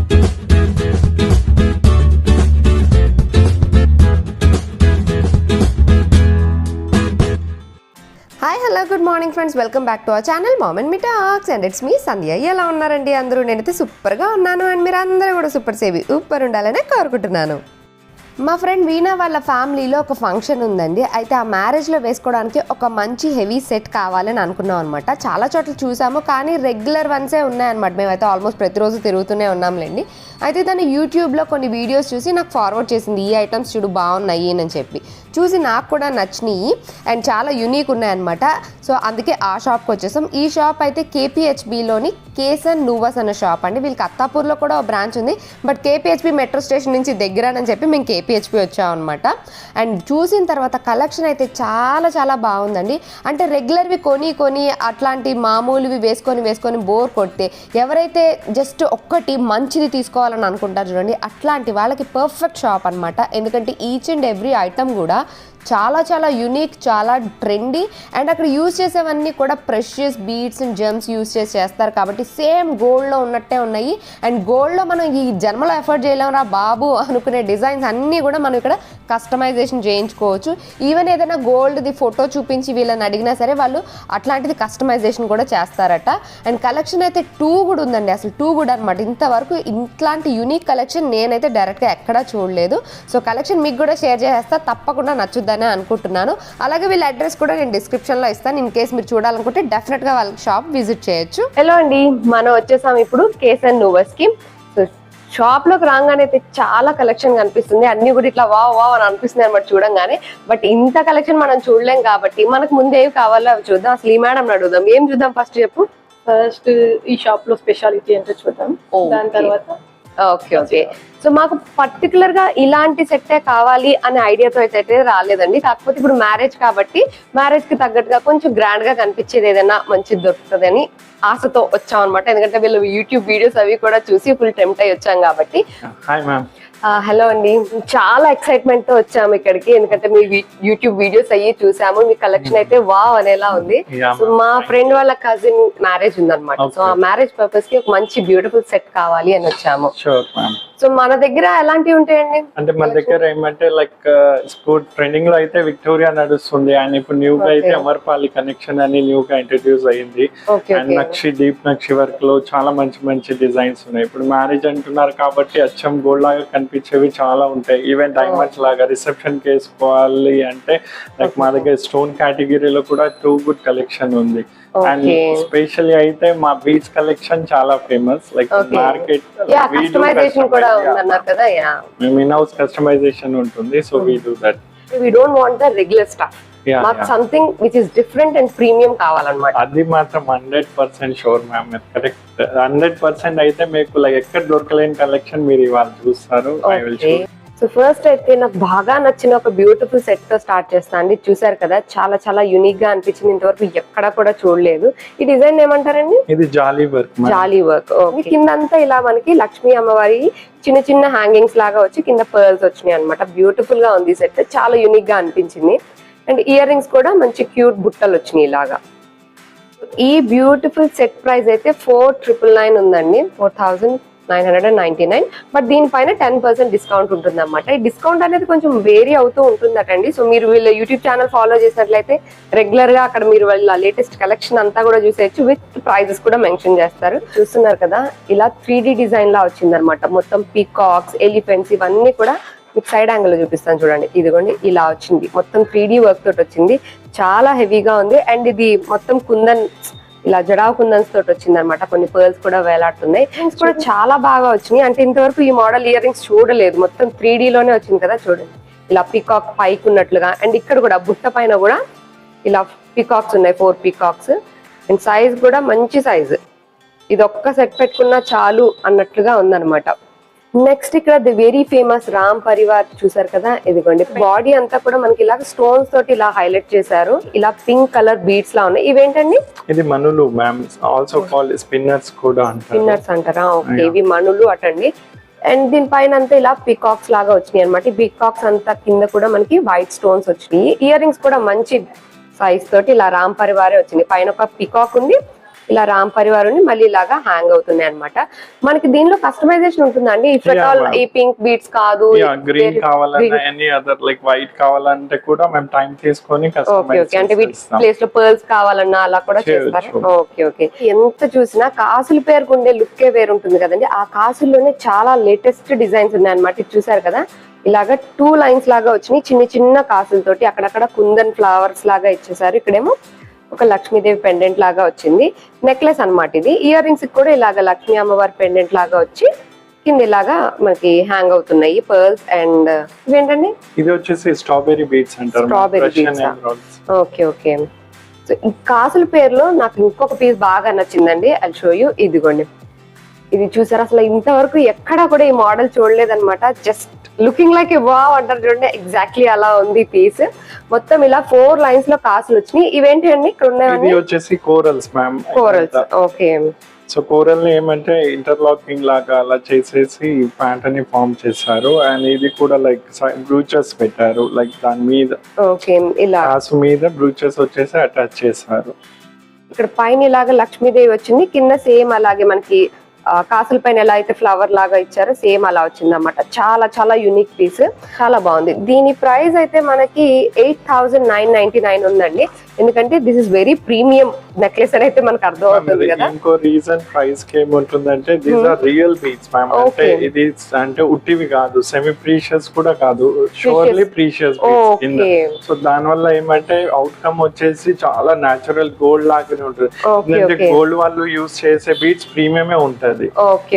Hi hello good morning friends, welcome back to our channel mom and me talks and it's me Sandhya. ఎలా ఉన్నారండి అందరూ? నేనైతే సూపర్గా ఉన్నాను అండ్ మీరు అందరూ కూడా సూపర్ సేవి సూపర్ ఉండాలనే కోరుకుంటున్నాను. మా ఫ్రెండ్ వీణా వాళ్ళ ఫ్యామిలీలో ఒక ఫంక్షన్ ఉందండి. అయితే ఆ మ్యారేజ్లో వేసుకోవడానికి ఒక మంచి హెవీ సెట్ కావాలని అనుకున్నాం అనమాట. చాలా చోట్ల చూసాము, కానీ రెగ్యులర్ వన్సే ఉన్నాయన్నమాట. మేమైతే ఆల్మోస్ట్ ప్రతిరోజు తిరుగుతూనే ఉన్నాంలేండి. అయితే తను యూట్యూబ్లో కొన్ని వీడియోస్ చూసి నాకు ఫార్వర్డ్ చేసింది, ఈ ఐటమ్స్ చూడు బాగున్నాయి అని చెప్పి. చూసి నాకు కూడా నచ్చినాయి అండ్ చాలా యూనిక్ ఉన్నాయన్నమాట. సో అందుకే ఆ షాప్కి వచ్చేసాం. ఈ షాప్ అయితే కేపీహెచ్బిలోని కేసన్ నూవస్ అనే షాప్ అండి. వీళ్ళకి అత్తాపూర్లో కూడా ఒక బ్రాంచ్ ఉంది, బట్ కేపీహెచ్బి మెట్రో స్టేషన్ నుంచి దగ్గరని చెప్పి మేము కేపీహెచ్బి వచ్చాం అనమాట. అండ్ చూసిన తర్వాత కలెక్షన్ అయితే చాలా చాలా బాగుందండి. అంటే రెగ్యులర్వి కొని అట్లాంటి మామూలువి వేసుకొని బోర్ కొడితే ఎవరైతే జస్ట్ ఒక్కటి మంచిది తీసుకోవాలని అనుకుంటారు చూడండి, అట్లాంటి వాళ్ళకి పర్ఫెక్ట్ షాప్ అనమాట. ఎందుకంటే ఈచ్ అండ్ ఎవ్రీ ఐటమ్ కూడా చాలా చాలా యూనిక్, చాలా ట్రెండీ అండ్ అక్కడ యూజ్ చేసేవన్నీ కూడా precious beads and gems use చేస్తారు కాబట్టి సేమ్ గోల్డ్లో ఉన్నట్టే ఉన్నాయి. అండ్ గోల్డ్లో మనం ఈ జన్మలో ఎఫర్ట్ చేయలేమురా బాబు అనుకునే డిజైన్స్ అన్నీ కూడా మనం ఇక్కడ కస్టమైజేషన్ చేయించుకోవచ్చు. ఈవెన్ ఏదైనా గోల్డ్ది ఫోటో చూపించి వీళ్ళని అడిగినా సరే వాళ్ళు అట్లాంటిది కస్టమైజేషన్ కూడా చేస్తారట. అండ్ కలెక్షన్ అయితే 2 కూడా ఉందండి, అసలు 2 కూడా అనమాట. ఇంతవరకు ఇట్లాంటి యూనిక్ కలెక్షన్ నేనైతే డైరెక్ట్గా ఎక్కడా చూడలేదు. సో కలెక్షన్ మీకు కూడా షేర్ చేస్తా, తప్పకుండా నచ్చుద్దని అనుకుంటున్నాను. అలాగే వీళ్ళ అడ్రస్ కూడా నేను డిస్క్రిప్షన్లో ఇస్తాను. ఇన్ కేస్ మీరు చూడాలనుకుంటే డెఫినెట్గా వాళ్ళ షాప్ విజిట్ చేయొచ్చు. హలో అండి, మనం వచ్చేసాం ఇప్పుడు కేసన్ నూవస్కి. సో షాప్లోకి రాగానే అయితే చాలా కలెక్షన్ కనిపిస్తుంది, అన్ని కూడా ఇట్లా వావ్ అని అనిపిస్తుంది అనమాట చూడంగానే. బట్ ఇంత కలెక్షన్ మనం చూడలేం కాబట్టి మనకు ముందు ఏవి కావాలో అవి చూద్దాం. అసలు ఈ మేడం అడుగుదాం, ఏం చూద్దాం ఫస్ట్ చెప్పు. ఫస్ట్ ఈ షాప్ లో స్పెషాలిటీ ఏంటో చూద్దాం, దాని తర్వాత ఓకే. సో మాకు పర్టికులర్ గా ఇలాంటి సెట్టే కావాలి అనే ఐడియాతో అయితే రాలేదండి. కాకపోతే ఇప్పుడు మ్యారేజ్ కాబట్టి మ్యారేజ్ కి తగ్గట్టుగా కొంచెం గ్రాండ్ గా కనిపించేది ఏదైనా మంచిది దొరుకుతుంది అని ఆశతో వచ్చాం అనమాట. ఎందుకంటే వీళ్ళు యూట్యూబ్ వీడియోస్ అవి కూడా చూసి ఫుల్ టెంప్ట్ అయ్యి వచ్చాం కాబట్టి. హలో అండి, చాలా ఎక్సైట్మెంట్ తో వచ్చాము ఇక్కడికి, ఎందుకంటే మీ యూట్యూబ్ వీడియోస్ అయ్యి చూసాము. మీ కలెక్షన్ అయితే వావ్ అనేలా ఉంది. సో మా ఫ్రెండ్ వాళ్ళ కజిన్ మ్యారేజ్ ఉందన్నమాట. సో ఆ మ్యారేజ్ పర్పస్ కి ఒక మంచి బ్యూటిఫుల్ సెట్ కావాలి అని వచ్చాము. సో మన దగ్గర ఎలాంటివి ఉంటాయండి? అంటే మన దగ్గర ఏమంటే లైక్ ఇప్పుడు ట్రెండింగ్ లో అయితే విక్టోరియా నడుస్తుంది, అండ్ ఇప్పుడు న్యూ గా అయితే అమర్పాలి కనెక్షన్ అని న్యూ గా ఇంట్రడ్యూస్ అయ్యింది. And nakshi deep nakshi work లో చాలా మంచి మంచి డిజైన్స్ ఉన్నాయి. ఇప్పుడు మ్యారేజ్ అంటున్నారు కాబట్టి అచ్చం గోల్డ్ లాగా కనిపించేవి చాలా ఉంటాయి. ఈవెన్ డైమండ్స్ లాగా రిసెప్షన్ కి వేసుకోవాలి అంటే లైక్ మా దగ్గర స్టోన్ కేటగిరీలో కూడా 2 గుడ్ కలెక్షన్ ఉంది. అండ్ స్పెషల్లీ అయితే మా బీచ్ కలెక్షన్ చాలా ఫేమస్. లైక్ మార్కెట్ కస్టమైజేషన్ కూడా ఉందన్నారు కదా. మేము ఇన్ హౌస్ కస్టమైజేషన్ ఉంటుంది. So we do that. We don't want the regular stuff. మాకు something which is different and premium కావాలన్నమాట. అది మాత్రం 100% షూర్ మ్యామ్, కరెక్ట్. 100% అయితే మీకు లైక్ ఎక్కడ దొరకలేని కలెక్షన్ మీరు ఇవాళ చూస్తారు. I will show. So first అయితే నాకు బాగా నచ్చిన ఒక బ్యూటిఫుల్ సెట్ తో స్టార్ట్ చేస్తాను అండి. చూసారు కదా, చాలా చాలా యూనిక్ గా అనిపించింది, ఇంతవరకు ఎక్కడ కూడా చూడలేదు. ఈ డిజైన్ ఏమంటారండి? ఇది జాలీ వర్క్. జాలీ వర్క్. కిందంతా ఇలా మనకి లక్ష్మీ అమ్మవారి చిన్న చిన్న హ్యాంగింగ్స్ లాగా వచ్చి కింద పర్ల్స్ వచ్చినాయి అనమాట. బ్యూటిఫుల్ గా ఉంది సెట్, చాలా యూనిక్ గా అనిపించింది. అండ్ ఇయర్ రింగ్స్ కూడా మంచి క్యూట్ బుట్టలు వచ్చినాయి ఇలాగా. ఈ బ్యూటిఫుల్ సెట్ ప్రైస్ అయితే 4999 ఉందండి, 4999. బట్ దీనిపైన 10% డిస్కౌంట్ ఉంటుంది అనమాట. ఈ డిస్కౌంట్ అనేది కొంచెం వేరీ అవుతూ ఉంటుందటండి. సో మీరు వీళ్ళ యూట్యూబ్ ఛానల్ ఫాలో చేసినట్లయితే రెగ్యులర్ గా అక్కడ మీరు వాళ్ళ లేటెస్ట్ కలెక్షన్ అంతా కూడా చూసేయచ్చు, విత్ ప్రైజెస్ కూడా మెన్షన్ చేస్తారు. చూస్తున్నారు కదా, ఇలా 3D డిజైన్ లా వచ్చింది అనమాట. మొత్తం పీకాక్స్, ఎలిఫెంట్స్ ఇవన్నీ కూడా మీకు సైడ్ యాంగిల్ లో చూపిస్తాను చూడండి. ఇదిగోండి ఇలా వచ్చింది, మొత్తం 3D వర్క్ తోటి వచ్చింది, చాలా హెవీగా ఉంది. అండ్ ఇది మొత్తం కుందన్, ఇలా జడావు కుందన్స్ తోటి వచ్చింది అనమాట. కొన్ని పర్ల్స్ కూడా వేలాడుతున్నాయి. రింగ్స్ కూడా చాలా బాగా వచ్చినాయి. అంటే ఇంతవరకు ఈ మోడల్ ఇయర్ రింగ్స్ చూడలేదు, మొత్తం 3D లోనే వచ్చింది కదా. చూడండి ఇలా పీకాక్ పైకి ఉన్నట్లుగా. అండ్ ఇక్కడ కూడా బుట్ట పైన కూడా ఇలా పీకాక్స్ ఉన్నాయి, 4 పీకాక్స్. అండ్ సైజ్ కూడా మంచి సైజు. ఇది ఒక్క సెట్ పెట్టుకున్నా చాలు అన్నట్లుగా ఉందన్నమాట. నెక్స్ట్ ఇక్కడ the very famous Ram Parivar చూసారు కదా, ఇదిగోండి బాడీ అంతా కూడా మనకి ఇలా స్టోన్స్ తోటి ఇలా హైలైట్ చేశారు. ఇలా పింక్ కలర్ బీడ్స్ లా ఉన్నాయి. ఇవేంటండి? ఇది మనులు మ్యామ్, ఆల్సో కాల్డ్ స్పిన్నర్స్ కూడా అంటారు. స్పిన్నర్స్ అంటారా? ఓకే, ఇవి మనులు అటండి. అండ్ దీనిపైన అంతా ఇలా పీకాక్స్ లాగా వచ్చినాయి అనమాట. ఈ పీకాక్స్ అంతా కింద కూడా మనకి వైట్ స్టోన్స్ వచ్చినాయి. ఇయర్ రింగ్స్ కూడా మంచి సైజ్ తోటి ఇలా రామ్ పరివారే వచ్చింది. పైన ఒక పీకాక్ ఉంది, ఇలా రామ్ పరివార్ మళ్ళీ ఇలాగా హ్యాంగ్ అవుతున్నాయి అన్నమాట. మనకి దీనిలో కస్టమైజేషన్ ఉంటుందండి. ఇఫ్ ఎట్ ఆల్ ఈ పింక్ బీడ్స్ కాదు, గ్రీన్ కావాలన్నా ఎనీ అదర్ లైక్ వైట్ కావాలంటే కూడా మేము టైం తీసుకొని అంటే వీటి ప్లేస్ లో పర్ల్స్ కావాలన్నా అలా కూడా చేస్తారు. Okay okay. ఎంత చూసినా కాసుల పేరుకు ఉండే లుక్కే వేరు ఉంటుంది కదండి. ఆ కాసుల్లోనే చాలా లేటెస్ట్ డిజైన్స్ ఉన్నాయి అన్నమాట. ఇది చూసారు కదా, ఇలాగా 2 లైన్స్ లాగా వచ్చినాయి చిన్న చిన్న కాసులతోటి. అక్కడక్కడ కుందన్ ఫ్లవర్స్ లాగా ఇచ్చేసారు. ఇక్కడేమో ఒక లక్ష్మీదేవి పెండెంట్ లాగా వచ్చింది. నెక్లెస్ అన్నమాట ఇది. ఇయర్ రింగ్స్ కూడా ఇలాగా లక్ష్మీ అమ్మవారి పెండెంట్ లాగా వచ్చి కింద ఇలాగా మనకి హ్యాంగ్ అవుతున్నాయి పర్ల్స్. అండ్ ఇవేంటండి, ఇది వచ్చేసి స్ట్రాబెరీ బీడ్స్ అంటారు. Strawberry beads. Okay okay. So ఈ కాసుల పేరులో నాకు ఇంకొక పీస్ బాగా నచ్చిందండి. I show you. ఇదిగోండి, ఇది చూసారు, అసలు ఇంతవరకు ఎక్కడా కూడా ఈ మోడల్ చూడలేదన్నమాట. Just looking like a wow అంటారు చూడండి, ఎగ్జాక్ట్లీ అలా ఉంది పీస్. మొత్తం ఇలా 4 లైన్స్ లో కాసులు వచ్చినాయి. ఇవేంటి అండి ఇక్కడ ఉన్నాయి? వచ్చేసి corals ma'am. Corals. Okay. So coral ని ఏమంటే ఇంటర్లాకింగ్ లాగా అలా చేసేసి ప్యాంట్ ని ఫామ్ చేశారు. అండ్ ఇది కూడా లైక్ బ్రూచెస్ పెట్టారు, లైక్ దాని మీద ఓకే ఇలా కాసు మీద బ్రూచెస్ వచ్చేసి అటాచ్ చేశారు. ఇక్కడ పైన ఇలాగా లక్ష్మీదేవి వచ్చింది, కింద సేమ్ అలాగే మనకి కాసుల పైన ఎలా అయితే ఫ్లవర్ లాగా ఇచ్చారో సేమ్ అలా వచ్చింది అన్నమాట. చాలా చాలా యూనిక్ పీస్, చాలా బాగుంది. దీని ప్రైస్ అయితే మనకి 8,999 ఉందండి. ఎందుకంటే this is very premium necklace అని అయితే మనకు అర్థం అవుతుంది కదా. ఇంకో రీజన్ ప్రైస్ కి ఏముంటుందంటే these are real beads ma'am. అంటే ఇది అంటే ఉట్టివి కాదు, సెమీ ప్రీషియస్ కూడా కాదు, షూర్లీ ప్రీషియస్ బీడ్స్. సో దాని వల్ల ఏమంటే అవుట్కమ్ వచ్చేసి చాలా నేచురల్ గోల్డ్ లాగానే ఉంటుంది. ఎందుకంటే గోల్డ్ వాళ్ళు యూజ్ చేసే బీడ్స్ ప్రీమియమే ఉంటది.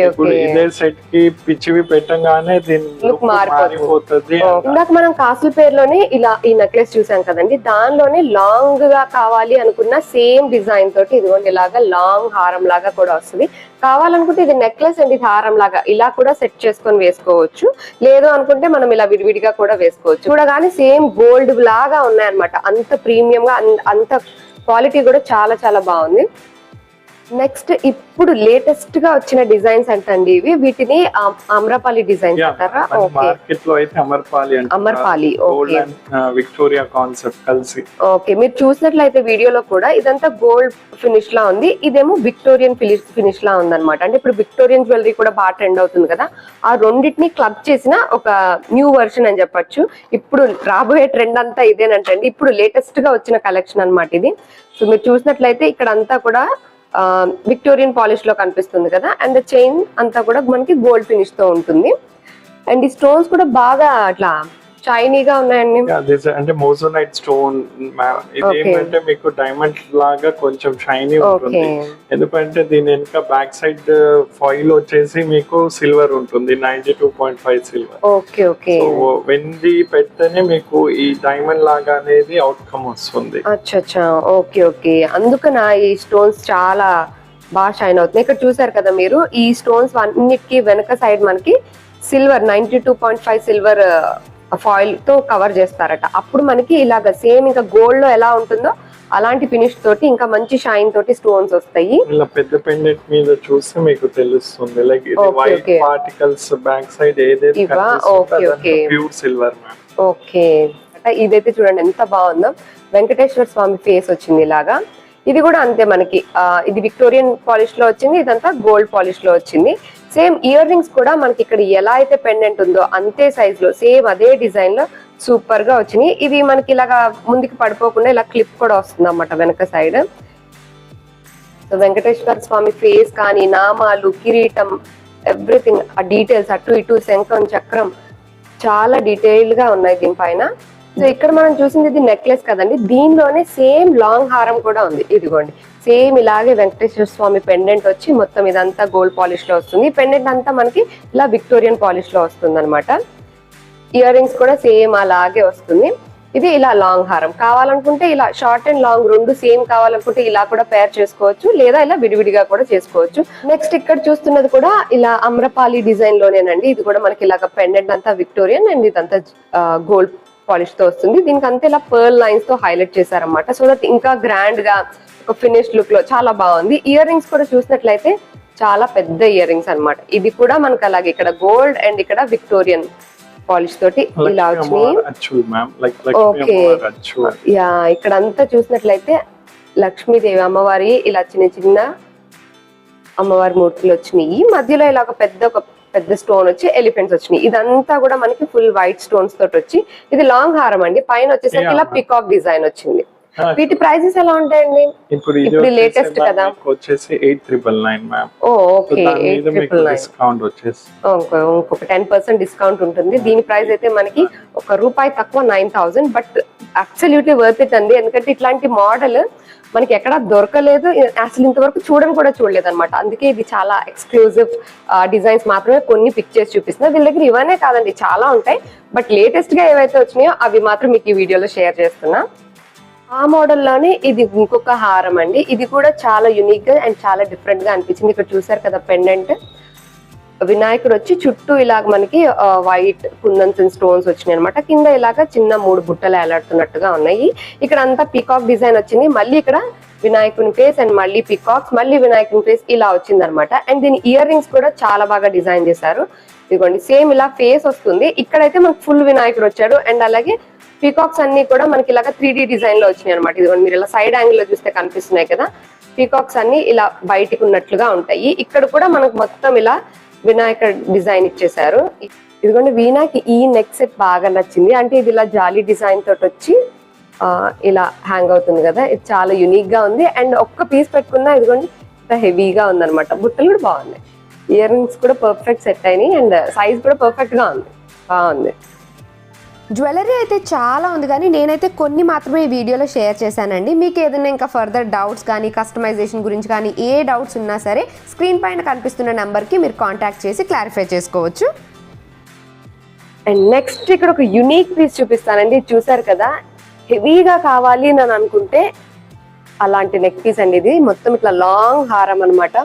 ఇప్పుడు ఇదే సెట్ కి పిచ్చివి పెట్టంగానే దీని లుక్ మారిపోతుంది. ఇందాక మనం కాసుల పేరులోనే ఇలా ఈ నెక్లెస్ చూసాం కదండి, దానిలోనే లాంగ్ గా కావాలి అనుకున్న సేమ్ డిజైన్ తోటి ఇదిగోండి ఇలాగా లాంగ్ హారం లాగా కూడా వస్తుంది. కావాలనుకుంటే ఇది నెక్లెస్ అండ్ ఇది హారం లాగా ఇలా కూడా సెట్ చేసుకొని వేసుకోవచ్చు. లేదు అనుకుంటే మనం ఇలా విడివిడిగా కూడా వేసుకోవచ్చు. చూడగానే సేమ్ గోల్డ్ లాగా ఉన్నాయన్నమాట. అంత ప్రీమియం గా, అంత క్వాలిటీ కూడా చాలా చాలా బాగుంది. నెక్స్ట్ ఇప్పుడు లేటెస్ట్ గా వచ్చిన డిజైన్స్ అంటండి ఇవి. వీటిని అమ్రపాలి డిజైన్స్ అంటారా? మార్కెట్ లో అయితే అమర్పాలి అంటారు. అమర్పాలి. ఓకే. విక్టోరియా కాన్సెప్ట్ కలిసి. ఓకే. మీరు చూసినట్లయితే వీడియోలో కూడా ఇదంతా గోల్డ్ ఫినిష్ లా ఉంది, ఇదేమో విక్టోరియన్ ఫినిష్ లా ఉంది అనమాట. అంటే ఇప్పుడు విక్టోరియన్ జ్యువెలరీ కూడా బాగా ట్రెండ్ అవుతుంది కదా, ఆ రెండింటిని క్లబ్ చేసిన ఒక న్యూ వర్షన్ అని చెప్పొచ్చు. ఇప్పుడు రాబోయే ట్రెండ్ అంతా ఇదేనంటండి. ఇప్పుడు లేటెస్ట్ గా వచ్చిన కలెక్షన్ అనమాట ఇది. సో మీరు చూసినట్లయితే ఇక్కడ అంతా కూడా విక్టోరియన్ పాలిష్ లో కనిపిస్తుంది కదా. అండ్ చైన్ అంతా కూడా మనకి గోల్డ్ ఫినిష్ తో ఉంటుంది. అండ్ ఈ స్టోన్స్ కూడా బాగా అట్లా షైనీగా ఉన్నాయండి. అంటే మోజోనైట్ స్టోన్ ఇది ఏమంటే మీకు డైమండ్ లాగా కొంచెం షైనీ ఉంటుంది. ఎందుకంటే దీని వెనుక బ్యాక్ సైడ్ ఫాయిల్ వచ్చేసి మీకు సిల్వర్ ఉంటుంది, 92.5 సిల్వర్. Okay okay. వెండి పెడితేనే మీకు ఈ డైమండ్ లాగా అనేది అవుట్కమ్ వస్తుంది. అచ్చా. Okay okay. అందుకన ఈ స్టోన్స్ చాలా బాగా షైన్ అవుతుంది. ఇక్కడ చూసారు కదా మీరు, ఈ స్టోన్స్ అన్నిటికీ వెనక సైడ్ మనకి సిల్వర్ 92.5 సిల్వర్ ఫాయిల్ తో కవర్ చేస్తారట. అప్పుడు మనకి ఇలాగ సేమ్ ఇంకా గోల్డ్ లో ఎలా ఉంటుందో అలాంటి ఫినిష్ తోటి ఇంకా మంచి షైన్ తోటి స్టోన్స్ వస్తాయి. ఇలా పెద్ద పెండెంట్ మీద చూస్తే మీకు తెలుస్తుంది, లైక్ ఇది వైట్ పార్టికల్స్ బ్యాక్ సైడ్ ఏదైతే ప్యూర్ సిల్వర్ మ్యామ్. ఓకే. ఇదైతే చూడండి ఎంత బాగుందో, వెంకటేశ్వర స్వామి ఫేస్ వచ్చింది ఇలాగా. ఇది కూడా అంతే మనకి, ఇది విక్టోరియన్ పాలిష్ లో వచ్చింది, ఇదంతా గోల్డ్ పాలిష్ లో వచ్చింది. సేమ్ ఇయర్ రింగ్స్ కూడా మనకి ఇక్కడ ఎలా అయితే పెండెంట్ ఉందో అంతే సైజ్ లో సేమ్ అదే డిజైన్ లో సూపర్ గా వచ్చినాయి. ఇవి మనకి ఇలాగా ముందుకు పడిపోకుండా ఇలా క్లిప్ కూడా వస్తుంది అన్నమాట వెనక సైడ్. సో వెంకటేశ్వర స్వామి ఫేస్ కానీ, నామాలు, కిరీటం, ఎవ్రీథింగ్, ఆ డీటెయిల్స్ అటు ఇటు శంఖం చక్రం చాలా డీటెయిల్ గా ఉన్నాయి దీనిపైన. సో ఇక్కడ మనం చూసింది ఇది నెక్లెస్ కదండి, దీనిలోనే సేమ్ లాంగ్ హారం కూడా ఉంది. ఇదిగోండి సేమ్ ఇలాగే వెంకటేశ్వర స్వామి పెండెంట్ వచ్చి మొత్తం ఇదంతా గోల్డ్ పాలిష్ లో వస్తుంది. పెండెంట్ అంతా మనకి ఇలా విక్టోరియన్ పాలిష్ లో వస్తుంది అనమాట. ఇయర్ రింగ్స్ కూడా సేమ్ అలాగే వస్తుంది. ఇది ఇలా లాంగ్ హారం. కావాలనుకుంటే ఇలా షార్ట్ అండ్ లాంగ్ రెండు సేమ్ కావాలనుకుంటే ఇలా కూడా పేర్ చేసుకోవచ్చు, లేదా ఇలా విడివిడిగా కూడా చేసుకోవచ్చు. నెక్స్ట్ ఇక్కడ చూస్తున్నది కూడా ఇలా అమ్రపాలి డిజైన్ లోనేనండి. ఇది కూడా మనకి ఇలాగ పెండెంట్ అంతా విక్టోరియన్ అండ్ ఇదంతా గోల్డ్ పాలిష్ తో వస్తుంది. దీనికి అంతా ఇలా పర్ల్ లైన్స్ తో హైలైట్ చేశారన్నమాట. సో దట్ ఇంకా గ్రాండ్ గా ఒక ఫినిష్ లుక్ లో చాలా బాగుంది. ఇయర్ రింగ్స్ కూడా చూసినట్లయితే చాలా పెద్ద ఇయర్ రింగ్స్ అనమాట. ఇది కూడా మనకి అలాగే ఇక్కడ గోల్డ్ అండ్ ఇక్కడ విక్టోరియన్ పాలిష్ తోటి ఇలా వచ్చినాయి. ఓకే. యా, ఇక్కడ అంతా చూసినట్లయితే లక్ష్మీదేవి అమ్మవారి ఇలా చిన్న చిన్న అమ్మవారి మూర్తులు వచ్చినాయి. మధ్యలో ఇలా ఒక పెద్ద స్టోన్ వచ్చి ఎలిఫెంట్స్ వచ్చినాయి. ఇదంతా కూడా మనకి ఫుల్ వైట్ స్టోన్స్ తోటి వచ్చి, ఇది లాంగ్ హారం అండి. పైన వచ్చేసరికి ఇలా పికాక్ డిజైన్ వచ్చింది. వీటి ప్రైజెస్ ఎలా ఉంటాయండి? ఇప్పుడు లేటెస్ట్ కదా, వచ్చేసి 8,999 మ్యామ్. ఓకే, 8,999 డిస్కౌంట్ వచ్చేసి ఇంకొక 10% డిస్కౌంట్ ఉంటుంది. దీని ప్రైస్ అయితే మనకి ₹1 తక్కువ 9,000. బట్ అబ్సల్యూట్లీ వర్త్ ఇట్ అండి. ఎందుకంటే ఇట్లాంటి మోడల్ మనకి ఎక్కడ దొరకలేదు, అసలు ఇంతవరకు చూడలేదు అనమాట. అందుకే ఇది చాలా ఎక్స్క్లూజివ్ డిజైన్స్ మాత్రమే కొన్ని పిక్ చేసి చూపిస్తున్నా. వీళ్ళ దగ్గర ఇవన్నీ కాదండి, చాలా ఉంటాయి. బట్ లేటెస్ట్ గా ఏవైతే వచ్చినాయో అవి మాత్రం మీకు ఈ వీడియోలో షేర్ చేస్తున్నా. ఆ మోడల్లోనే ఇది ఇంకొక హారం అండి. ఇది కూడా చాలా యూనిక్ గా అండ్ చాలా డిఫరెంట్ గా అనిపించింది. ఇక్కడ చూసారు కదా, పెండెంట్ వినాయకుడు వచ్చి చుట్టూ ఇలాగ మనకి వైట్ కుందన్స్ అండ్ స్టోన్స్ వచ్చినాయి అనమాట. కింద ఇలాగ చిన్న 3 బుట్టలు ఏలాడుతున్నట్టుగా ఉన్నాయి. ఇక్కడ అంతా పీకాక్ డిజైన్ వచ్చింది. మళ్ళీ ఇక్కడ వినాయకుని ఫేస్ అండ్ మళ్ళీ పీకాక్స్, మళ్ళీ వినాయకుని ఫేస్ ఇలా వచ్చింది అనమాట. అండ్ దీని ఇయర్ రింగ్స్ కూడా చాలా బాగా డిజైన్ చేశారు. ఇదిగోండి, సేమ్ ఇలా ఫేస్ వస్తుంది. ఇక్కడైతే మనకు ఫుల్ వినాయకుడు వచ్చాడు. అండ్ అలాగే పీకాక్స్ అన్ని కూడా మనకి ఇలాగ 3D డిజైన్ లో వచ్చినాయి అనమాట. ఇదిగోండి, మీరు ఇలా సైడ్ యాంగిల్ లో చూస్తే కనిపిస్తున్నాయి కదా, పీకాక్స్ అన్ని ఇలా బయటికి ఉన్నట్లుగా ఉంటాయి. ఇక్కడ కూడా మనకు మొత్తం ఇలా వినాయక డిజైన్ ఇచ్చేసారు. ఇదిగోండి, వీణాకి ఈ నెక్ సెట్ బాగా నచ్చింది. అంటే ఇది ఇలా జాలీ డిజైన్ తోటి వచ్చి ఇలా హ్యాంగ్ అవుతుంది కదా, ఇది చాలా యూనిక్ గా ఉంది. అండ్ ఒక్క పీస్ పెట్టుకున్నా ఇదిగోండి ఇంత హెవీగా ఉంది అనమాట. బుట్టలు కూడా బాగున్నాయి, ఇయర్ రింగ్స్ కూడా పర్ఫెక్ట్ సెట్ అయినాయి. అండ్ సైజ్ కూడా పర్ఫెక్ట్ గా ఉంది, బాగుంది. జ్యువెలరీ అయితే చాలా ఉంది, కానీ నేనైతే కొన్ని మాత్రమే ఈ వీడియోలో షేర్ చేశానండి. మీకు ఏదైనా ఇంకా ఫర్దర్ డౌట్స్ కానీ కస్టమైజేషన్ గురించి కానీ ఏ డౌట్స్ ఉన్నా సరే స్క్రీన్ పైన కనిపిస్తున్న నెంబర్కి మీరు కాంటాక్ట్ చేసి క్లారిఫై చేసుకోవచ్చు. అండ్ నెక్స్ట్ ఇక్కడ ఒక యూనిక్ పీస్ చూపిస్తానండి. చూసారు కదా, హెవీగా కావాలి అని అనుకుంటే అలాంటి నెక్ పీస్ అండి. ఇది మొత్తం ఇట్లా లాంగ్ హారం అనమాట.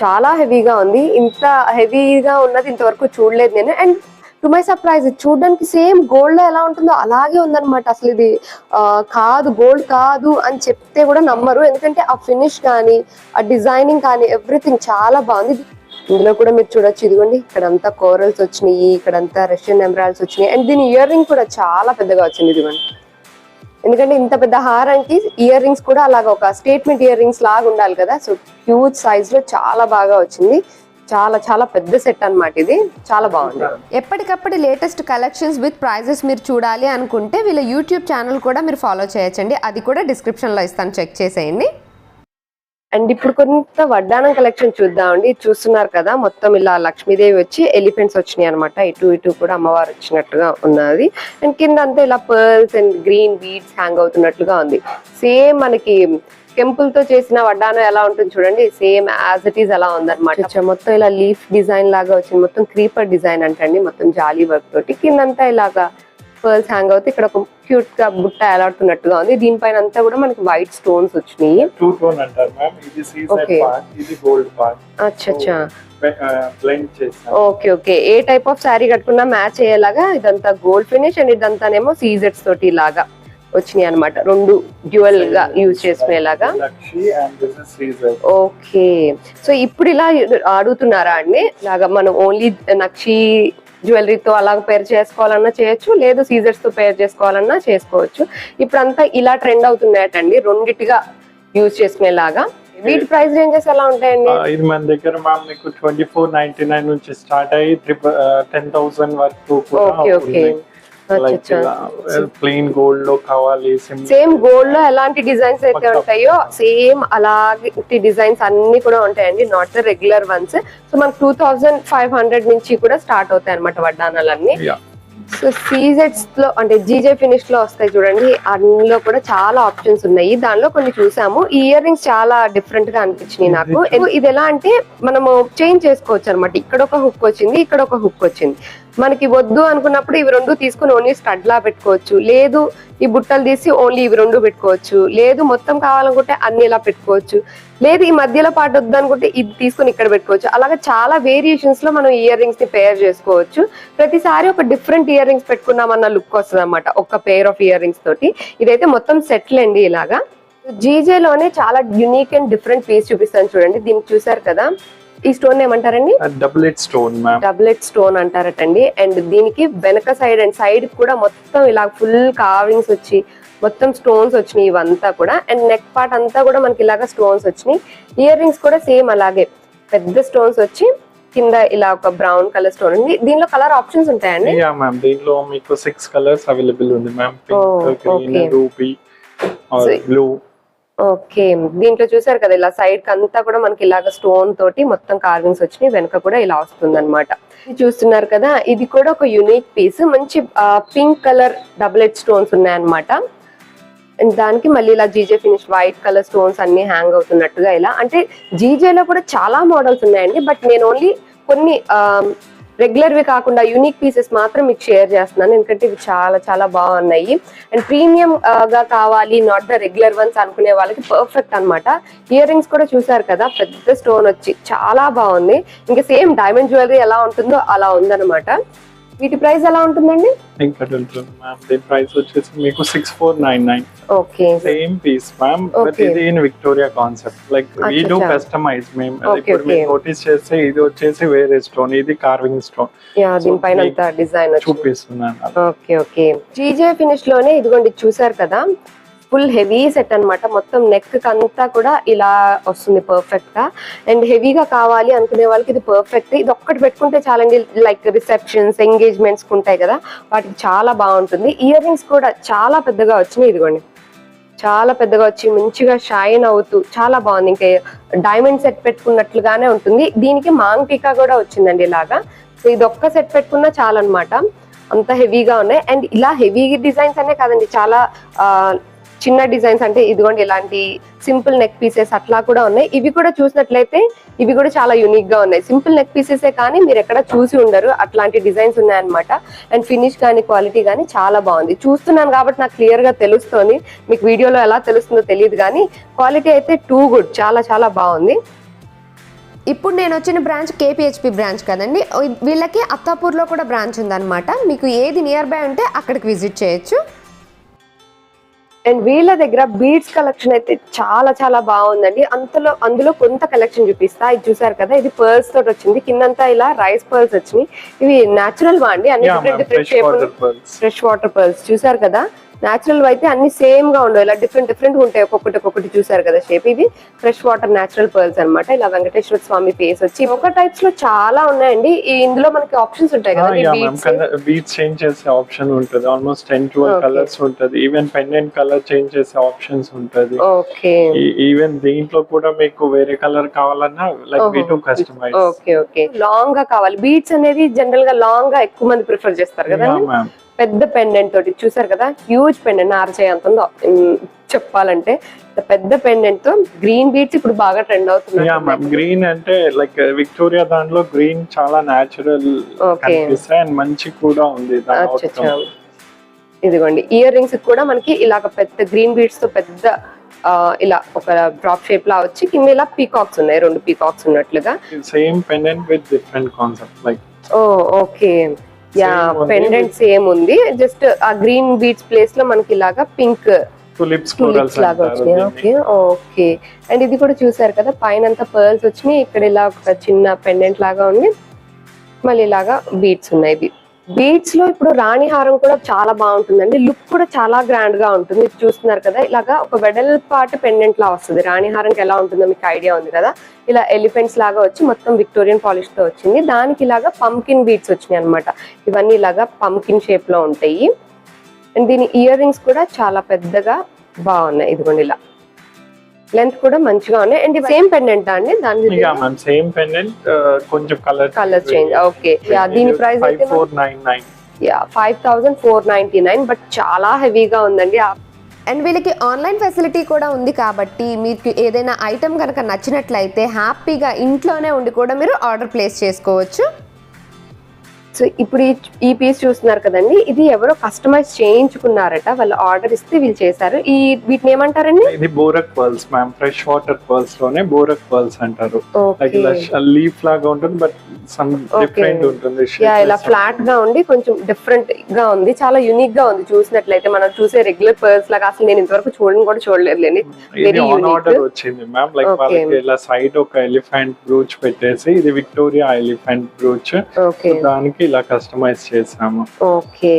చాలా హెవీగా ఉంది. ఇంత హెవీగా ఉన్నది ఇంతవరకు చూడలేదు నేను. అండ్ టు మై సర్ప్రైజ్, చూడడానికి సేమ్ గోల్డ్ లో ఎలా ఉంటుందో అలాగే ఉందన్నమాట. అసలు ఇది కాదు, గోల్డ్ కాదు అని చెప్తే కూడా నమ్మరు. ఎందుకంటే ఆ ఫినిష్ కానీ ఆ డిజైనింగ్ కానీ ఎవ్రీథింగ్ చాలా బాగుంది. ఇందులో కూడా మీరు చూడొచ్చు, ఇదిగోండి ఇక్కడంతా కోరల్స్ వచ్చినాయి, ఇక్కడంతా రష్యన్ ఎమరాల్డ్స్ వచ్చినాయి. అండ్ దీని ఇయర్ రింగ్ కూడా చాలా పెద్దగా వచ్చింది. ఇదిగోండి, ఎందుకంటే ఇంత పెద్ద హారానికి ఇయర్ రింగ్స్ కూడా అలాగా ఒక స్టేట్మెంట్ ఇయర్ రింగ్స్ లాగా ఉండాలి కదా. సో హ్యూజ్ సైజ్ లో చాలా బాగా వచ్చింది. చాలా చాలా పెద్ద సెట్ అన్నమాట. ఇది చాలా బాగుంది. ఎప్పటికప్పుడు లేటెస్ట్ కలెక్షన్స్ విత్ ప్రైజెస్ మీరు చూడాలి అనుకుంటే వీళ్ళ యూట్యూబ్ ఛానల్ కూడా మీరు ఫాలో చేయొచ్చండి. అది కూడా డిస్క్రిప్షన్లో ఇస్తాను, చెక్ చేసేయండి. అండ్ ఇప్పుడు కొంత వడ్డానం కలెక్షన్ చూద్దామండి. చూస్తున్నారు కదా, మొత్తం ఇలా లక్ష్మీదేవి వచ్చి ఎలిఫెంట్స్ వచ్చినాయి అనమాట. ఇటు కూడా అమ్మవారు వచ్చినట్టుగా ఉన్నది. అండ్ కింద అంతా ఇలా pearls and green beads hang అవుతున్నట్లుగా ఉంది. సేమ్ మనకి టెంపుల్ తో చేసిన వడ్డానం ఎలా ఉంటుంది చూడండి, సేమ్ యాజ్ ఇట్ ఈస్ అలా ఉందన్నమాట. మొత్తం ఇలా లీఫ్ డిజైన్ లాగా వచ్చింది. మొత్తం క్రీపర్ డిజైన్ అంటండి, మొత్తం జాలీ వర్క్ తోటి. కిందంతా ఇలాగా పర్ల్స్ హ్యాంగ్ అవుతాయి. ఇక్కడ ఒక క్యూట్ గా బుట్ట ఎలాడుతున్నట్టుగా ఉంది. దీనిపైన అంతా కూడా మనకి వైట్ స్టోన్స్ వచ్చినాయి. Okay okay, A type of sari కట్టుకున్నా మ్యాచ్ అయ్యేలాగా ఇదంతా గోల్డ్ ఫినిష్ అండ్ ఇదంతానేమో సీజెట్స్ తోటి లాగా వచ్చినాయి అనమాట. 2 డ్యూయల్ గా యూజ్ చేసుకునేలాగా. ఓకే, సో ఇప్పుడు ఇలా అడుగుతున్నారా అండి, ఇలాగా మనం ఓన్లీ నక్షి జ్యువెలరీతో అలా పేర్ చేసుకోవాలన్నా చేయొచ్చు, లేదు సీజర్స్ తో పేర్ చేసుకోవాలన్నా చేసుకోవచ్చు. ఇప్పుడు అంతా ఇలా ట్రెండ్ అవుతున్నాయటండి, రెండిటిగా యూజ్ చేసుకునేలాగా. వీటి ప్రైస్ రేంజెస్ ఎలా ఉంటాయండి? ఇది మన దగ్గర మీకు 2499 నుంచి స్టార్ట్ అయ్యి 10,000 వరకు. ఓకే ఓకే, ప్లెయిన్ గోల్డ్ లో కావాలి, సేమ్ గోల్డ్ లో ఎలాంటి డిజైన్స్ అయితే ఉంటాయో సేమ్ అలాంటి డిజైన్స్ అన్ని కూడా ఉంటాయండి, not the regular once. So మనకు 2500 నుంచి కూడా స్టార్ట్ అవుతాయి అనమాట వడ్డానాలన్నీ. సో సీజెట్స్ లో అంటే జీజే ఫినిష్ లో వస్తాయి చూడండి, అందులో కూడా చాలా ఆప్షన్స్ ఉన్నాయి. దానిలో కొన్ని చూసాము. ఈ ఇయర్ రింగ్స్ చాలా డిఫరెంట్ గా అనిపించినాయి నాకు. ఇది ఎలా అంటే మనము చేంజ్ చేసుకోవచ్చు అనమాట. ఇక్కడ ఒక హుక్ వచ్చింది, ఇక్కడ ఒక హుక్ వచ్చింది. మనకి వద్దు అనుకున్నప్పుడు ఇవి 2 తీసుకుని ఓన్లీ స్టడ్ లా పెట్టుకోవచ్చు, లేదు ఈ బుట్టలు తీసి ఓన్లీ ఇవి 2 పెట్టుకోవచ్చు, లేదు మొత్తం కావాలనుకుంటే అన్ని ఇలా పెట్టుకోవచ్చు, లేదు ఈ మధ్యలో పాటు వద్దు అనుకుంటే ఇది తీసుకుని ఇక్కడ పెట్టుకోవచ్చు. అలాగే చాలా వేరియేషన్స్ లో మనం ఇయర్ రింగ్స్ ని పేర్ చేసుకోవచ్చు. ప్రతిసారి ఒక డిఫరెంట్ ఇయర్ రింగ్స్ పెట్టుకున్నామన్న లుక్ వస్తుంది అనమాట ఒక పేర్ ఆఫ్ ఇయర్ రింగ్స్ తోటి. ఇదైతే మొత్తం సెటిల్ అండి. ఇలాగా జీజే లోనే చాలా యూనిక్ అండ్ డిఫరెంట్ పీస్ చూపిస్తాను చూడండి. దీనికి చూసారు కదా, ఈ స్టోన్ ఏమంటారండి? డబులెట్ స్టోన్. డబులెట్ స్టోన్ అంటారటండి. అండ్ దీనికి వెనక సైడ్ అండ్ సైడ్ కూడా మొత్తం ఇలా ఫుల్ కార్వింగ్స్ వచ్చి మొత్తం స్టోన్స్ వచ్చినాయి ఇవంతా కూడా. అండ్ నెక్ పార్ట్ అంతా కూడా మనకి ఇలాగా స్టోన్స్ వచ్చినాయి. ఇయర్ రింగ్స్ కూడా సేమ్ అలాగే పెద్ద స్టోన్స్ వచ్చి కింద ఇలా ఒక బ్రౌన్ కలర్ స్టోన్ ఉంది. దీనిలో కలర్ ఆప్షన్స్ ఉంటాయండి? యా మ్యామ్, దీనిలో మీకు 6 కలర్స్ అవైలబుల్ ఉంది ma'am. Pink, green, ruby or blue. Okay, దీంట్లో చూసారు కదా ఇలా సైడ్ కి అంతా కూడా మనకి ఇలాగ స్టోన్ తోటి మొత్తం కార్వింగ్స్ వచ్చినాయి. వెనక కూడా ఇలా వస్తుంది అనమాట. చూస్తున్నారు కదా, ఇది కూడా ఒక యూనిక్ పీస్. మంచి pink colour double edge stones ఉన్నాయన్నమాట. అండ్ దానికి మళ్ళీ ఇలా GJ finish white colour stones అన్ని హ్యాంగ్ అవుతున్నట్టుగా ఇలా. అంటే జీజేలో కూడా చాలా మోడల్స్ ఉన్నాయండి, బట్ నేను ఓన్లీ కొన్ని రెగ్యులర్ వి కాకుండా యూనిక్ పీసెస్ మాత్రం మీకు షేర్ చేస్తున్నాను, ఎందుకంటే ఇవి చాలా చాలా బాగున్నాయి. అండ్ ప్రీమియం గా కావాలి, నాట్ ద రెగ్యులర్ వన్స్ అనుకునే వాళ్ళకి పర్ఫెక్ట్ అన్నమాట. ఇయర్ రింగ్స్ కూడా చూసారు కదా, పెద్ద స్టోన్ వచ్చి చాలా బాగుంది. ఇంకా సేమ్ డైమండ్ జ్యువెలరీ ఎలా ఉంటుందో అలా ఉందన్నమాట. వీటి ప్రైస్ ఎలా ఉంటుందండి? ఇంకా మ్యామ్ దీని ప్రైస్ వచ్చేసి మీకు 6499. Okay, same piece ma'am, but ఇది in Victoria concept. Like we do customise మేము. ఇప్పుడు మీరు నోటీస్ చేస్తే ఇది వచ్చేసి వేరే స్టోన్, ఇది కార్వింగ్ స్టోన్. యా, దీనిపైన అంతా డిజైన్ చూపిస్తున్నాను. ఓకే ఓకే, జీజే ఫినిష్ లోనే ఇదిగోండి చూసారు కదా, ఫుల్ హెవీ సెట్ అన్నమాట. మొత్తం నెక్ అంతా కూడా ఇలా వస్తుంది పర్ఫెక్ట్ గా. అండ్ హెవీగా కావాలి అనుకునే వాళ్ళకి ఇది పర్ఫెక్ట్. ఇది ఒక్కటి పెట్టుకుంటే చాలండి, లైక్ రిసెప్షన్స్, ఎంగేజ్మెంట్స్ ఉంటాయి కదా, వాటికి చాలా బాగుంటుంది. ఇయర్ రింగ్స్ కూడా చాలా పెద్దగా వచ్చినాయి, ఇదిగోండి చాలా పెద్దగా వచ్చి మంచిగా షైన్ అవుతూ చాలా బాగుంది. ఇంకా డైమండ్ సెట్ పెట్టుకున్నట్లుగానే ఉంటుంది. దీనికి మాంగ్ టీకా కూడా వచ్చిందండి ఇలాగా. సో ఇది ఒక్క సెట్ పెట్టుకున్నా చాలన్నమాట, అంత హెవీగా ఉన్నాయి. అండ్ ఇలా హెవీ డిజైన్స్ అనే కాదండి, చాలా చిన్న డిజైన్స్ అంటే ఇదిగోండి ఇలాంటి సింపుల్ నెక్ పీసెస్ అట్లా కూడా ఉన్నాయి. ఇవి కూడా చూసినట్లయితే ఇవి కూడా చాలా యూనిక్ గా ఉన్నాయి. సింపుల్ నెక్ పీసెసే కానీ మీరు ఎక్కడ చూసి ఉండరు, అట్లాంటి డిజైన్స్ ఉన్నాయన్నమాట. అండ్ ఫినిష్ కానీ క్వాలిటీ కానీ చాలా బాగుంది. చూస్తున్నాను కాబట్టి నాకు క్లియర్ గా తెలుస్తుంది, మీకు వీడియోలో ఎలా తెలుస్తుందో తెలియదు కానీ క్వాలిటీ అయితే టూ గుడ్, చాలా చాలా బాగుంది. ఇప్పుడు నేను వచ్చిన బ్రాంచ్ కేపీహెచ్పి బ్రాంచ్ కదండి, వీళ్ళకి అత్తాపూర్లో కూడా బ్రాంచ్ ఉందన్నమాట. మీకు ఏది నియర్ బై ఉంటే అక్కడికి విజిట్ చేయొచ్చు. అండ్ వీళ్ళ దగ్గర బీడ్స్ కలెక్షన్ అయితే చాలా చాలా బాగుందండి. అందులో కొంత కలెక్షన్ చూపిస్తా. ఇది చూసారు కదా, ఇది పర్ల్స్ తోటి వచ్చింది, కిందంతా ఇలా రైస్ పర్ల్స్ వచ్చినాయి. ఇవి న్యాచురల్ వా అండి? అన్ని different shape fresh water pearls చూసారు కదా. న్యాచురల్ అయితే అన్ని సేమ్ గా ఉండవు, ఇలా డిఫరెంట్ డిఫరెంట్ ఉంటాయి ఒక్కొక్కటి చూసారు కదా షేప్. ఇది ఫ్రెష్ వాటర్ న్యాచురల్ పర్ల్స్ అనమాట. ఇలా వెంకటేశ్వర స్వామి ఫేస్ వచ్చి ఒక టైప్స్ లో చాలా ఉన్నాయండి. ఇందులో మనకి ఆప్షన్స్ ఉంటాయి కదా, బీడ్స్ చేంజ్ చేసే ఆప్షన్ ఉంటుంది. ఆల్మోస్ట్ 10-12 కలర్స్ ఉంటుంది. ఈవెన్ పెండెంట్ కలర్ చేంజ్ చేసే ఆప్షన్స్ ఉంటుంది. ఓకే, ఈవెన్ దీంట్లో కూడా మీకు వేరే కలర్ కావాలన్నా like we do customise. Okay okay, long గా కావాలి. బీడ్స్ అనేది జనరల్ గా లాంగ్ గా ఎక్కువ మంది ప్రిఫర్ చేస్తారు కదా. పెద్ద పెండెంట్ తోటి చూసారు కదా, హ్యూజ్ పెండెంట్, ఆర్చేయి అంత ఉందో చెప్పాలంటే. పెద్ద పెండెంట్ తో గ్రీన్ బీడ్స్ ఇప్పుడు బాగా ట్రెండ్ అవుతున్నాయి. గ్రీన్ అంటే లైక్ విక్టోరియా దాంట్లో గ్రీన్ చాలా న్యాచురల్ కనిపిస్తాయి అండ్ మంచి కూడా ఉంది. ఇదిగోండి ఇయర్ రింగ్స్ కూడా మనకి ఇలాగ పెద్ద గ్రీన్ బీడ్స్ తో పెద్ద ఇలా ఒక డ్రాప్ షేప్ లా వచ్చి కింద ఇలా పీకాక్స్ ఉన్నాయి, 2 పీకాక్స్ ఉన్నట్లుగా. Same pendant with different concept like. Oh okay, yeah pendant same ఉంది, జస్ట్ ఆ గ్రీన్ బీడ్స్ ప్లేస్ లో మనకి ఇలాగా పింక్ టులిప్స్ లాగా వచ్చినాయి. ఓకే ఓకే, అండ్ ఇది కూడా చూసారు కదా, పైన అంతా పర్ల్స్ వచ్చినాయి, ఇక్కడ ఇలా ఒక చిన్న పెండెంట్ లాగా ఉంది, మళ్ళీ ఇలాగా బీడ్స్ ఉన్నాయి. బీడ్స్ లో ఇప్పుడు రాణి హారం కూడా చాలా బాగుంటుందండి, లుక్ కూడా చాలా గ్రాండ్ గా ఉంటుంది. చూస్తున్నారు కదా, ఇలాగా ఒక వెడల్పాటి పెండెంట్ లా వస్తుంది. రాణి హారంకి ఎలా ఉంటుందో మీకు ఐడియా ఉంది కదా. ఇలా ఎలిఫెంట్స్ లాగా వచ్చి మొత్తం విక్టోరియన్ పాలిష్ తో వచ్చింది. దానికి ఇలాగా పంకిన్ బీడ్స్ వచ్చినాయి అనమాట. ఇవన్నీ ఇలాగా పంకిన్ షేప్ లో ఉంటాయి. అండ్ దీని ఇయర్ రింగ్స్ కూడా చాలా పెద్దగా బాగున్నాయి. ఇదిగోండి ఇలా లెంత్ కూడా మంచిగా ఉన్నాయి. అండ్ సేమ్ పెండెంట్ అండి, దాని సేమ్ పెండెంట్ కొంచెం కలర్ చేంజ్. ఓకే, దీని ప్రైస్ 5499. 5499, బట్ చాలా హెవీగా ఉందండి. అండ్ వీళ్ళకి ఆన్లైన్ ఫెసిలిటీ కూడా ఉంది కాబట్టి మీకు ఏదైనా ఐటమ్ కనుక నచ్చినట్లయితే హ్యాపీగా ఇంట్లోనే ఉండి కూడా మీరు ఆర్డర్ ప్లేస్ చేసుకోవచ్చు. సో ఇప్పుడు ఈ పీస్ చూస్తున్నారు కదండి, ఇది ఎవరో కస్టమైజ్ చేయించుకున్నారట, వాళ్ళు ఆర్డర్ ఇస్తే వీళ్ళు చేశారు. వీటిని ఏమంటారండి? ఇది baroque pearls ma'am, fresh water pearls లోనే బోరక్ పర్ల్స్ అంటారు. లైక్ లీఫ్ లాగా ఉంటుంది, బట్ సమ్ డిఫరెంట్ ఉంటుంది. ఇలా ఫ్లాట్ గా ఉండి కొంచెం డిఫరెంట్ గా ఉంది, చాలా యూనిక్ గా ఉంది. చూసినట్లయితే మనం చూసే రెగ్యులర్ పర్ల్స్ లాగా అసలు నేను ఇంతవరకు చూడలేదు. ఇది ఆన్ ఆర్డర్ వచ్చింది మ్యామ్. లైక్ వాళ్ళకి ఇలా సైడ్ ఒక ఎలిఫెంట్ బ్రూచ్ పెట్టేసి, ఇది విక్టోరియా ఎలిఫెంట్ బ్రూచ్, దానికి ఇలా కస్టమైజ్ చేసాము. ఓకే,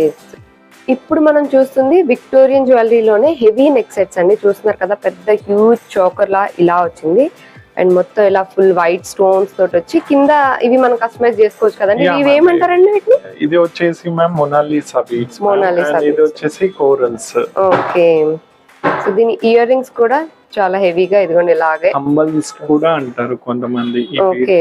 ఇప్పుడు మనం చూస్తుంది విక్టోరియన్ జ్యువెలరీలోనే హెవీ నెక్ సెట్స్ అండి. చూస్తున్నారు కదా, పెద్ద హ్యూజ్ చోకర్ లా ఇలా వచ్చింది. అండ్ మొత్తం ఇలా ఫుల్ వైట్ స్టోన్స్ తోటి వచ్చి కింద ఇవి మనం కస్టమైజ్ చేసుకోవచ్చు కదండి. ఇవి ఏమంటారండి వీటిని? ఇది వచ్చేసి మ్యామ్ మొనాలిసా బీడ్స్, ఇది వచ్చేసి కోరల్స్. ఓకే, సో దీని ఇయర్ రింగ్స్ కూడా చాలా హెవీగా ఇదిగోండి ఇలాగే అంబల్స్ కూడా అంటారు కొంతమంది. ఓకే,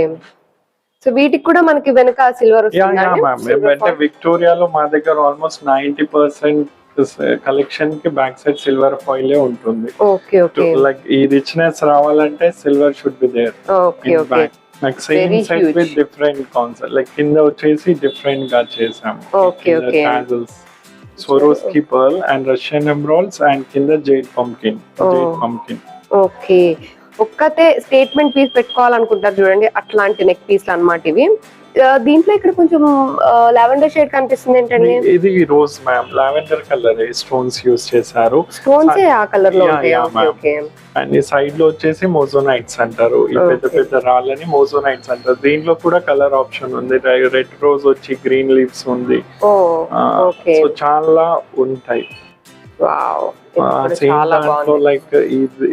సో వీటికి కూడా మనకి వెనక సిల్వర్ వస్తుంది. అంటే విక్టోరియాలో మా దగ్గర ఆల్మోస్ట్ 90% కలెక్షన్ కి బ్యాక్ సైడ్ సిల్వర్ ఫాయిల్ ఉంటుంది. ఓకే ఓకే, లైక్ ఈ రిచ్నెస్ రావాలంటే silver should be there. Okay okay, like same set with different concept, like కింద వచ్చేసి డిఫరెంట్ గా చేసాము. Okay okay, tassels, Swarovski pearl and Russian emeralds and కింద jade pumpkin. Okay, ఒక్కతే statement piece పెట్టుకోవాలనుకుంటారు చూడండి, అట్లాంటి నెక్ పీస్లు అన్నమాట ఇవి. దీంట్లో ఇక్కడ కొంచెం లావెండర్ షేడ్ కనిపిస్తుంది ఏంటండి? ఇది rose ma'am, lavender colour stones use చేశారు. స్టోన్స్ ఆ కలర్ లో ఉంటాయి. ఓకే, అండ్ ఈ సైడ్ లో వచ్చేసి మోజోనైట్స్ అంటారు. ఈ పెద్ద పెద్ద రాళ్ళని మోజోనైట్స్ అంటారు. దీంట్లో కూడా కలర్ ఆప్షన్ ఉంది. రెడ్ రోజ్ వచ్చి గ్రీన్ లీవ్స్ ఉంది. సో చాలా ఉంటాయి. లైక్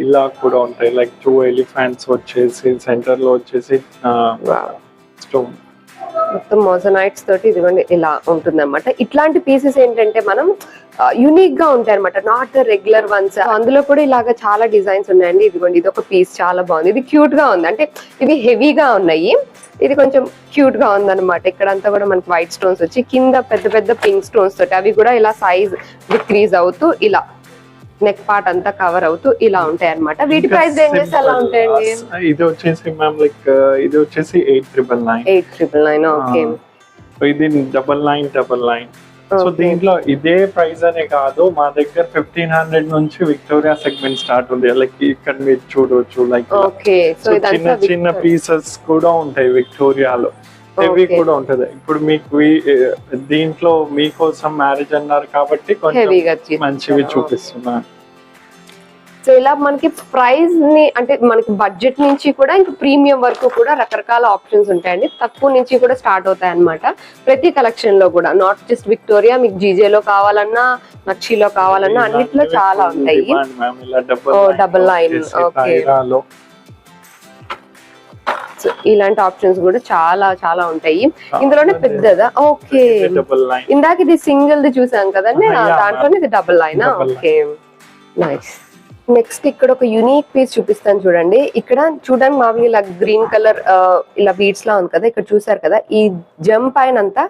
ఇలా కూడా ఉంటాయి. లైక్ 2 ఎలిఫెంట్స్ వచ్చేసి సెంటర్ లో వచ్చేసి స్టోన్ మొత్తం మోజోనైట్స్ తోటి ఇదిగోండి ఇలా ఉంటుంది అనమాట. ఇట్లాంటి పీసెస్ ఏంటంటే మనం యూనిక్ గా ఉంటాయి అనమాట, నాట్ రెగ్యులర్ వన్స్. అందులో కూడా ఇలాగా చాలా డిజైన్స్ ఉన్నాయండి. ఇదిగోండి ఇది ఒక పీస్ చాలా బాగుంది, ఇది క్యూట్ గా ఉంది. అంటే ఇవి హెవీగా ఉన్నాయి, ఇది కొంచెం క్యూట్ గా ఉంది అనమాట. ఇక్కడంతా కూడా మనకి వైట్ స్టోన్స్ వచ్చి కింద పెద్ద పెద్ద పింక్ స్టోన్స్ తోటి అవి కూడా ఇలా సైజ్ డిక్రీజ్ అవుతూ ఇలా నెక్ పార్ట్ అంతా కవర్ అవుతూ ఇలా ఉంటాయి అన్నమాట. వీటి ప్రైస్ రేంజెస్ ఎలా ఉంటాయండి? ఇది వచ్చేసి మ్యామ్ లైక్ ఇది వచ్చేసి 899. 899. ఓకే, ఇది 9999. సో దీంట్లో ఇదే ప్రైస్ అనే కాదు, మా దగ్గర 1500 నుంచి విక్టోరియా సెగ్మెంట్ స్టార్ట్ ఉంది. లైక్ ఇక్కడ మీరు చూడవచ్చు, లైక్ చిన్న చిన్న పీసెస్ కూడా ఉంటాయి విక్టోరియాలో. హెవీ కూడా ఉంటది. ఇప్పుడు మీకు దీంట్లో మీకోసం మ్యారేజ్ అన్నారు కాబట్టి కొంచెం మంచివి చూపిస్తున్నాను. సో ఇలా మనకి ప్రైస్ ని అంటే మనకి బడ్జెట్ నుంచి కూడా ఇంకా ప్రీమియం వరకు కూడా రకరకాల ఆప్షన్స్ ఉంటాయండి. తక్కువ నుంచి కూడా స్టార్ట్ అవుతాయి అన్నమాట ప్రతి కలెక్షన్ లో కూడా. నాట్ జస్ట్ విక్టోరియా, మీకు జీజేలో కావాలన్నా నక్షిలో కావాలన్నా అన్నిట్లో చాలా ఉంటాయి. డబుల్ లైన్, ఓకే, ఇలాంటి ఆప్షన్స్ కూడా చాలా చాలా ఉంటాయి. ఇందులోనే పెద్దదా? ఓకే, ఇందాక ఇది సింగిల్ ది చూసాం కదండి, దాంట్లోనే ఇది double line. Okay, nice. Next ఇక్కడ ఒక యూనిక్ పీస్ చూపిస్తాను చూడండి. ఇక్కడ చూడడానికి మామూలుగా ఇలా గ్రీన్ కలర్ ఇలా బీడ్స్ లా ఉంది కదా, ఇక్కడ చూసారు కదా, ఈ జంప్ పైన అంతా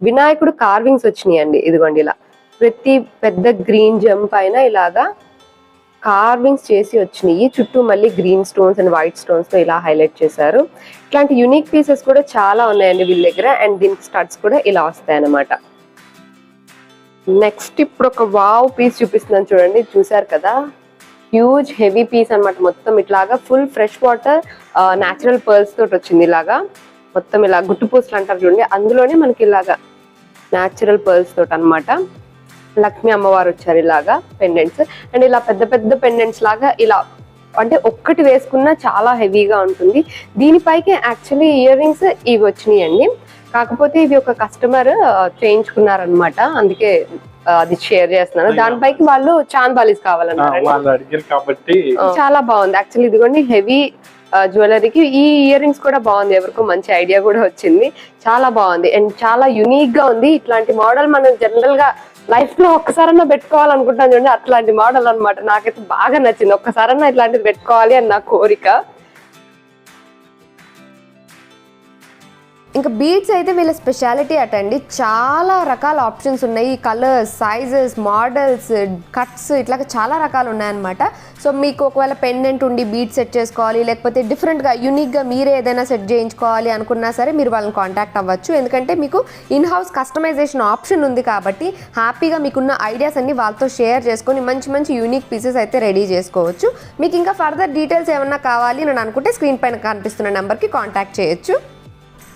వినాయకుడు కార్వింగ్స్ వచ్చినాయి అండి. ఇదిగోండి ఇలా ప్రతి పెద్ద గ్రీన్ జంప్ పైన ఇలాగా కార్వింగ్స్ చేసి వచ్చినాయి. చుట్టూ మళ్ళీ green stones and white stones తో ఇలా హైలైట్ చేశారు. ఇట్లాంటి యూనిక్ పీసెస్ కూడా చాలా ఉన్నాయండి వీళ్ళ దగ్గర. అండ్ దీనికి స్టడ్స్ కూడా ఇలా వస్తాయి అన్నమాట. నెక్స్ట్ ఇప్పుడు ఒక వావ్ పీస్ చూపిస్తున్నాను చూడండి. చూసారు కదా, హ్యూజ్ హెవీ పీస్ అన్నమాట. మొత్తం ఇట్లాగా full fresh water natural pearls తోటి వచ్చింది. ఇలాగా మొత్తం ఇలా గుట్టు పూసలు అంటారు చూడండి, అందులోనే మనకి ఇలాగా న్యాచురల్ పర్ల్స్ తోటి అన్నమాట. లక్ష్మీ అమ్మవారు వచ్చారు ఇలాగా పెండెంట్స్. అండ్ ఇలా పెద్ద పెద్ద పెండెంట్స్ లాగా ఇలా అంటే ఒక్కటి వేసుకున్నా చాలా హెవీగా ఉంటుంది. దీనిపైకి యాక్చువల్లీ ఇయర్ రింగ్స్ ఇవి వచ్చినాయి అండి, కాకపోతే ఇవి ఒక కస్టమర్ చేయించుకున్నారనమాట, అందుకే అది షేర్ చేస్తున్నాను. దానిపైకి వాళ్ళు చాంద్ బాలీస్ కావాలన్నారు కాబట్టి చాలా బాగుంది. యాక్చువల్లీ ఇదిగోండి హెవీ జ్యువెలరీకి ఈ ఇయర్ రింగ్స్ కూడా బాగుంది. ఎవరికో మంచి ఐడియా కూడా వచ్చింది, చాలా బాగుంది అండ్ చాలా యునిక్ గా ఉంది. ఇట్లాంటి మోడల్ మనం జనరల్ గా లైఫ్ లో ఒక్కసారన్నా పెట్టుకోవాలనుకుంటాను చూడండి, అట్లాంటి మోడల్ అనమాట. నాకైతే బాగా నచ్చింది. ఒక్కసారన్నా ఇట్లాంటిది పెట్టుకోవాలి అని నా కోరిక. ఇంకా బీడ్స్ అయితే వీళ్ళ స్పెషాలిటీ అటండి, చాలా రకాల ఆప్షన్స్ ఉన్నాయి. కలర్స్, సైజెస్, మోడల్స్, కట్స్ ఇట్లా చాలా రకాలు ఉన్నాయన్నమాట. సో మీకు ఒకవేళ పెండెంట్ ఉండి బీడ్ సెట్ చేసుకోవాలి, లేకపోతే డిఫరెంట్గా యూనిక్గా మీరే ఏదైనా సెట్ చేయించుకోవాలి అనుకున్నా సరే మీరు వాళ్ళని కాంటాక్ట్ అవ్వచ్చు. ఎందుకంటే మీకు ఇన్ హౌస్ కస్టమైజేషన్ ఆప్షన్ ఉంది కాబట్టి హ్యాపీగా మీకున్న ఐడియాస్ అన్ని వాళ్ళతో షేర్ చేసుకొని మంచి మంచి యూనిక్ పీసెస్ అయితే రెడీ చేసుకోవచ్చు. మీకు ఇంకా ఫర్దర్ డీటెయిల్స్ ఏమన్నా కావాలి అని అనుకుంటే స్క్రీన్ పైన కనిపిస్తున్న నెంబర్కి కాంటాక్ట్ చేయొచ్చు.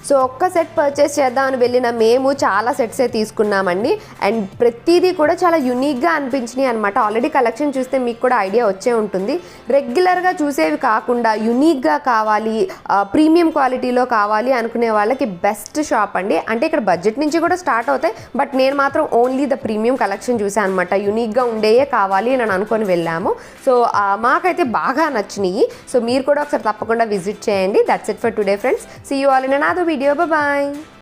సో ఒక్క సెట్ పర్చేస్ చేద్దామని వెళ్ళిన మేము చాలా సెట్సే తీసుకున్నామండి. అండ్ ప్రతిదీ కూడా చాలా యూనిక్గా అనిపించినాయి అనమాట. ఆల్రెడీ కలెక్షన్ చూస్తే మీకు కూడా ఐడియా వచ్చే ఉంటుంది. రెగ్యులర్గా చూసేవి కాకుండా యూనిక్గా కావాలి, ప్రీమియం క్వాలిటీలో కావాలి అనుకునే వాళ్ళకి బెస్ట్ షాప్ అండి. అంటే ఇక్కడ బడ్జెట్ నుంచి కూడా స్టార్ట్ అవుతాయి, బట్ నేను మాత్రం ఓన్లీ ద ప్రీమియం కలెక్షన్ చూసాను అనమాట. యూనిక్గా ఉండేయే కావాలి అని అనుకొని వెళ్ళాము. సో మాకైతే బాగా నచ్చినాయి. సో మీరు కూడా ఒకసారి తప్పకుండా విజిట్ చేయండి. That's it for today friends. See you all in another video. Bye.